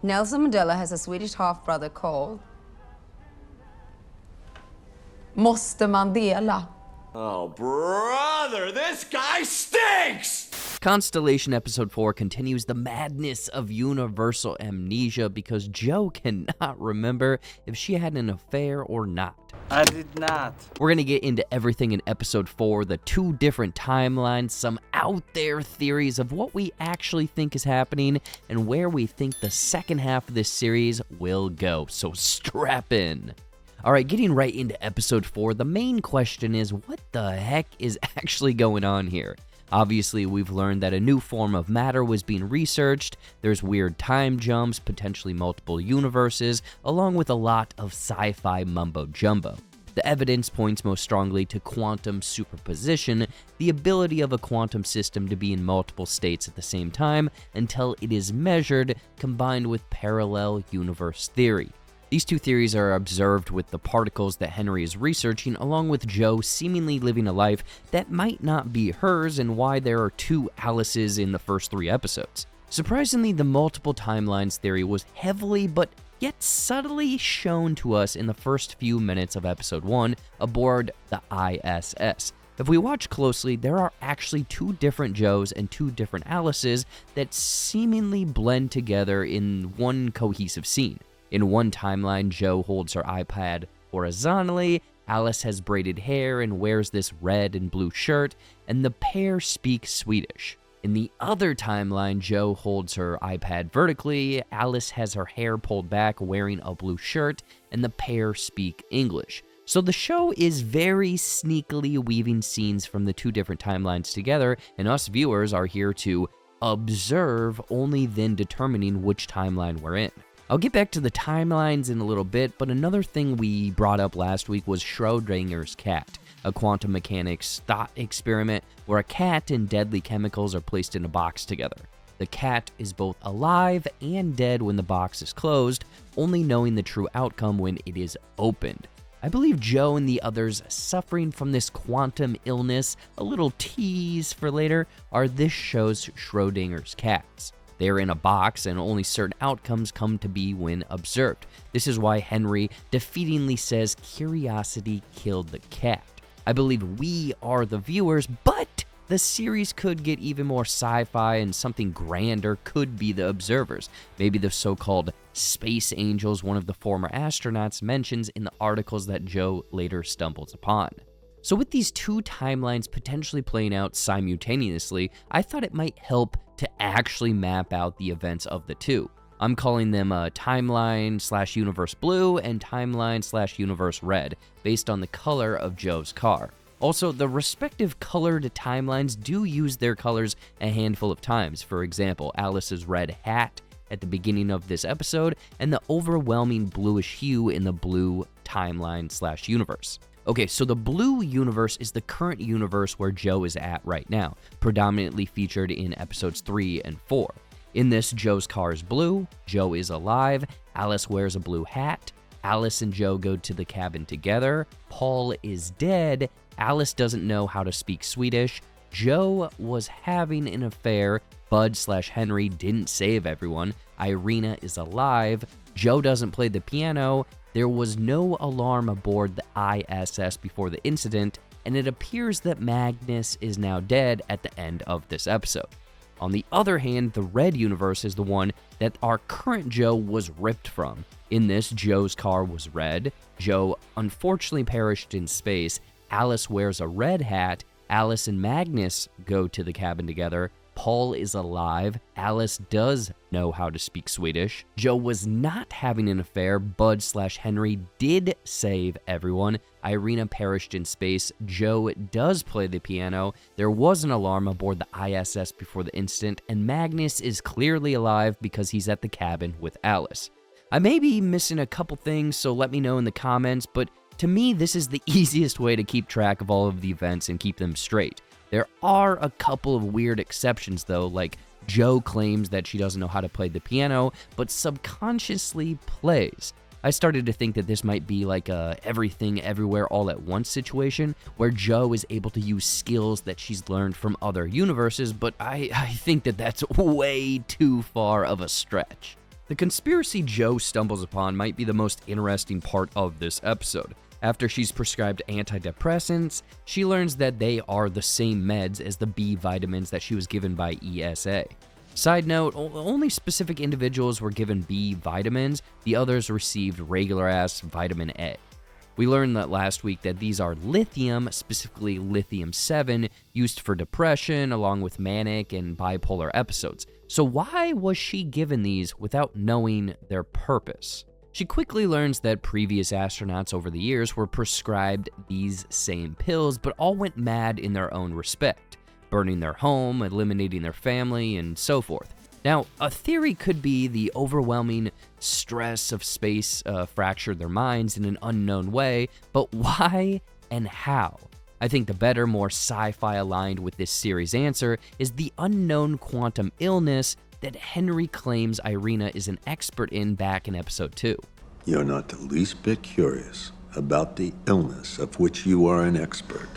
Nelson Mandela has a Swedish half-brother called Måste Mandela. Oh, brother, this guy stinks! Constellation Episode 4 continues the madness of universal amnesia because Jo cannot remember if she had an affair or not. I did not. We're going to get into everything in Episode 4, the 2 different timelines, some out there theories of what we actually think is happening, and where we think the second half of this series will go. So strap in. Alright, getting right into Episode 4, the main question is, what the heck is actually going on here? Obviously, we've learned that a new form of matter was being researched, there's weird time jumps, potentially multiple universes, along with a lot of sci-fi mumbo-jumbo. The evidence points most strongly to quantum superposition, the ability of a quantum system to be in multiple states at the same time until it is measured, combined with parallel universe theory. These two theories are observed with the particles that Henry is researching, along with Jo seemingly living a life that might not be hers, and why there are 2 Alices in the first 3 episodes. Surprisingly, the multiple timelines theory was heavily but yet subtly shown to us in the first few minutes of Episode 1 aboard the ISS. If we watch closely, there are actually 2 different Joes and 2 different Alices that seemingly blend together in one cohesive scene. In one timeline, Jo holds her iPad horizontally, Alice has braided hair and wears this red and blue shirt, and the pair speak Swedish. In the other timeline, Jo holds her iPad vertically, Alice has her hair pulled back wearing a blue shirt, and the pair speak English. So the show is very sneakily weaving scenes from the 2 different timelines together, and us viewers are here to observe, only then determining which timeline we're in. I'll get back to the timelines in a little bit, but another thing we brought up last week was Schrodinger's cat, a quantum mechanics thought experiment where a cat and deadly chemicals are placed in a box together. The cat is both alive and dead when the box is closed, only knowing the true outcome when it is opened. I believe Jo and the others suffering from this quantum illness, a little tease for later, are this show's Schrodinger's cats. They are in a box, and only certain outcomes come to be when observed. This is why Henry defeatingly says curiosity killed the cat. I believe we are the viewers, but the series could get even more sci-fi, and something grander could be the observers. Maybe the so-called space angels one of the former astronauts mentions in the articles that Jo later stumbles upon. So with these 2 timelines potentially playing out simultaneously, I thought it might help to actually map out the events of the 2. I'm calling them timeline/universe blue and timeline/universe red, based on the color of Jo's car. Also, the respective colored timelines do use their colors a handful of times. For example, Alice's red hat at the beginning of this episode, and the overwhelming bluish hue in the blue timeline/universe. Okay, so the blue universe is the current universe where Jo is at right now, predominantly featured in episodes 3 and 4. In this, Jo's car is blue, Jo is alive, Alice wears a blue hat, Alice and Jo go to the cabin together, Paul is dead, Alice doesn't know how to speak Swedish, Jo was having an affair, Bud/Henry didn't save everyone, Irina is alive, Jo doesn't play the piano, there was no alarm aboard the ISS before the incident, and it appears that Magnus is now dead at the end of this episode. On the other hand, the red universe is the one that our current Jo was ripped from. In this, Jo's car was red, Jo unfortunately perished in space, Alice wears a red hat, Alice and Magnus go to the cabin together, Paul is alive, Alice does know how to speak Swedish, Jo was not having an affair, Bud/Henry did save everyone, Irina perished in space, Jo does play the piano, there was an alarm aboard the ISS before the incident, and Magnus is clearly alive because he's at the cabin with Alice. I may be missing a couple things, so let me know in the comments, but to me, this is the easiest way to keep track of all of the events and keep them straight. There are a couple of weird exceptions though, like Jo claims that she doesn't know how to play the piano, but subconsciously plays. I started to think that this might be like a everything everywhere all at once situation, where Jo is able to use skills that she's learned from other universes, but I think that that's way too far of a stretch. The conspiracy Joe stumbles upon might be the most interesting part of this episode. After she's prescribed antidepressants, she learns that they are the same meds as the B vitamins that she was given by ESA. Side note, only specific individuals were given B vitamins, the others received regular-ass vitamin A. We learned that last week that these are lithium, specifically lithium-7, used for depression along with manic and bipolar episodes. So why was she given these without knowing their purpose? She quickly learns that previous astronauts over the years were prescribed these same pills, but all went mad in their own respect, burning their home, eliminating their family, and so forth. Now, a theory could be the overwhelming stress of space fractured their minds in an unknown way, but why and how? I think the better, more sci-fi aligned with this series' answer is the unknown quantum illness that Henry claims Irina is an expert in back in episode 2. You're not the least bit curious about the illness of which you are an expert.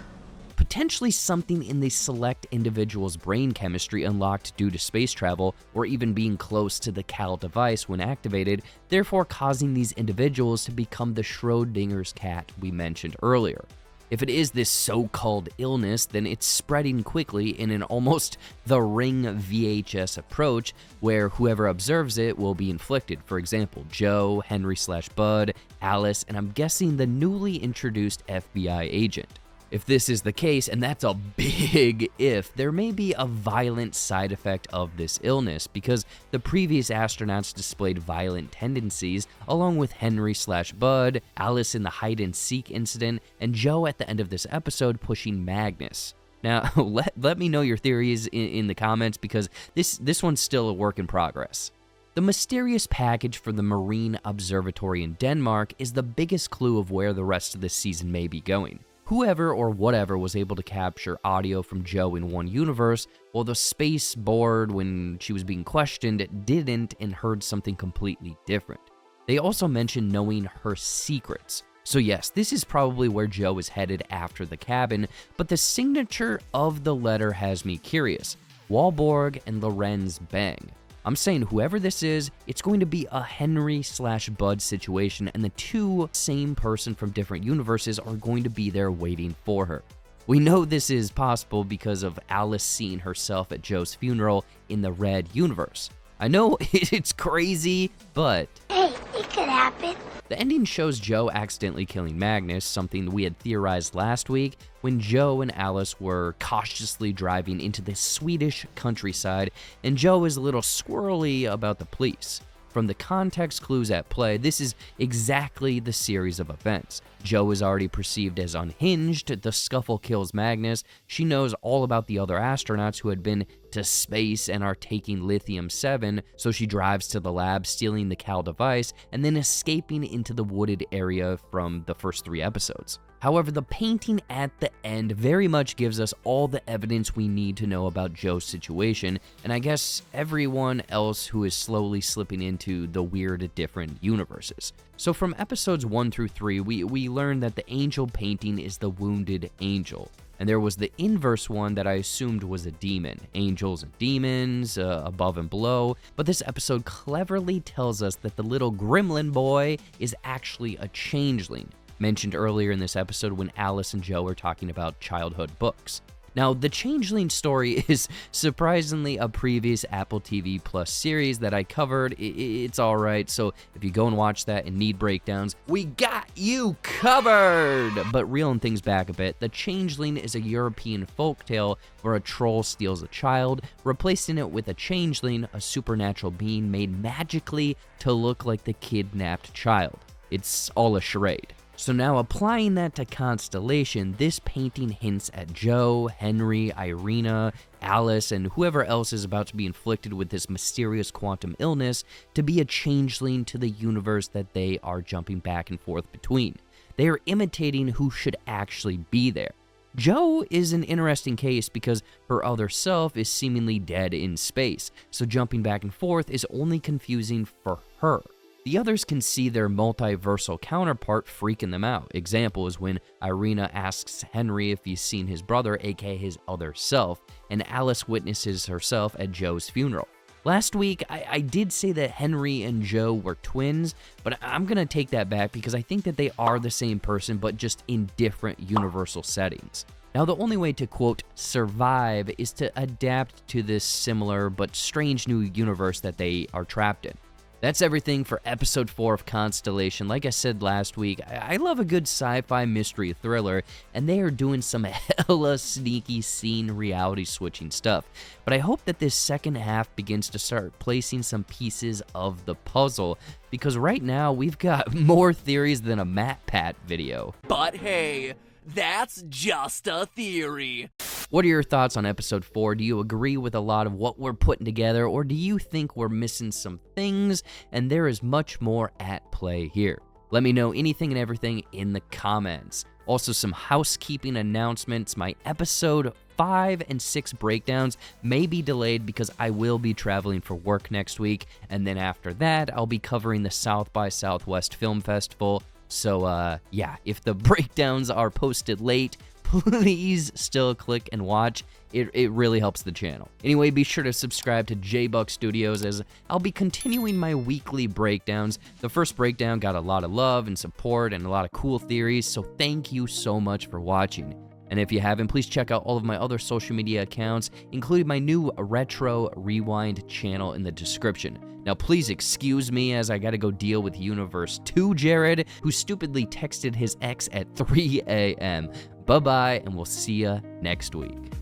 Potentially something in the select individual's brain chemistry unlocked due to space travel or even being close to the Cal device when activated, therefore causing these individuals to become the Schrodinger's cat we mentioned earlier. If it is this so-called illness, then it's spreading quickly in an almost The Ring VHS approach where whoever observes it will be inflicted. For example, Joe, Henry/Bud, Alice, and I'm guessing the newly introduced FBI agent. If this is the case, and that's a big if, there may be a violent side effect of this illness because the previous astronauts displayed violent tendencies along with Henry/Bud, Alice in the hide-and-seek incident, and Joe at the end of this episode pushing Magnus. Now, let me know your theories in the comments because this one's still a work in progress. The mysterious package for the Marine Observatory in Denmark is the biggest clue of where the rest of this season may be going. Whoever or whatever was able to capture audio from Joe in one universe, while the space board, when she was being questioned, didn't and heard something completely different. They also mentioned knowing her secrets. So yes, this is probably where Joe is headed after the cabin, but the signature of the letter has me curious. Walborg and Lorenz Bang. I'm saying whoever this is, it's going to be a Henry/Bud situation, and the two same person from different universes are going to be there waiting for her. We know this is possible because of Alice seeing herself at Joe's funeral in the Red universe. I know it's crazy, but hey, it could happen. The ending shows Joe accidentally killing Magnus, something we had theorized last week when Joe and Alice were cautiously driving into the Swedish countryside, and Joe is a little squirrely about the police. From the context clues at play, this is exactly the series of events. Joe is already perceived as unhinged, the scuffle kills Magnus, she knows all about the other astronauts who had been to space and are taking lithium-7, so she drives to the lab, stealing the Cal device, and then escaping into the wooded area from the first 3 episodes. However, the painting at the end very much gives us all the evidence we need to know about Joe's situation, and I guess everyone else who is slowly slipping into the weird different universes. So from episodes 1 through 3, we learned that the angel painting is the wounded angel. And there was the inverse one that I assumed was a demon. Angels and demons, above and below. But this episode cleverly tells us that the little gremlin boy is actually a changeling, mentioned earlier in this episode when Alice and Joe are talking about childhood books. Now, the Changeling story is surprisingly a previous Apple TV Plus series that I covered. It's alright, so if you go and watch that and need breakdowns, we got you covered! But reeling things back a bit, The Changeling is a European folktale where a troll steals a child, replacing it with a changeling, a supernatural being made magically to look like the kidnapped child. It's all a charade. So now applying that to Constellation, this painting hints at Joe, Henry, Irina, Alice, and whoever else is about to be inflicted with this mysterious quantum illness to be a changeling to the universe that they are jumping back and forth between. They are imitating who should actually be there. Joe is an interesting case because her other self is seemingly dead in space, so jumping back and forth is only confusing for her. The others can see their multiversal counterpart freaking them out. Example is when Irina asks Henry if he's seen his brother, aka his other self, and Alice witnesses herself at Joe's funeral. Last week, I did say that Henry and Joe were twins, but I'm gonna take that back because I think that they are the same person, but just in different universal settings. Now, the only way to, quote, survive is to adapt to this similar but strange new universe that they are trapped in. That's everything for episode 4 of Constellation. Like I said last week, I love a good sci-fi mystery thriller, and they are doing some hella sneaky scene reality switching stuff. But I hope that this second half begins to start placing some pieces of the puzzle, because right now we've got more theories than a MatPat video. But hey, that's just a theory. What are your thoughts on episode 4? Do you agree with a lot of what we're putting together, or do you think we're missing some things and there is much more at play here? Let me know anything and everything in the comments. Also, some housekeeping announcements. My episode 5 and 6 breakdowns may be delayed because I will be traveling for work next week, and then after that, I'll be covering the South by Southwest Film Festival. So, yeah, if the breakdowns are posted late, please still click and watch. It really helps the channel. Anyway, be sure to subscribe to JBuck Studios as I'll be continuing my weekly breakdowns. The first breakdown got a lot of love and support and a lot of cool theories, so thank you so much for watching. And if you haven't, please check out all of my other social media accounts, including my new Retro Rewind channel in the description. Now, please excuse me as I gotta go deal with Universe 2 Jared, who stupidly texted his ex at 3 a.m. Bye-bye, and we'll see ya next week.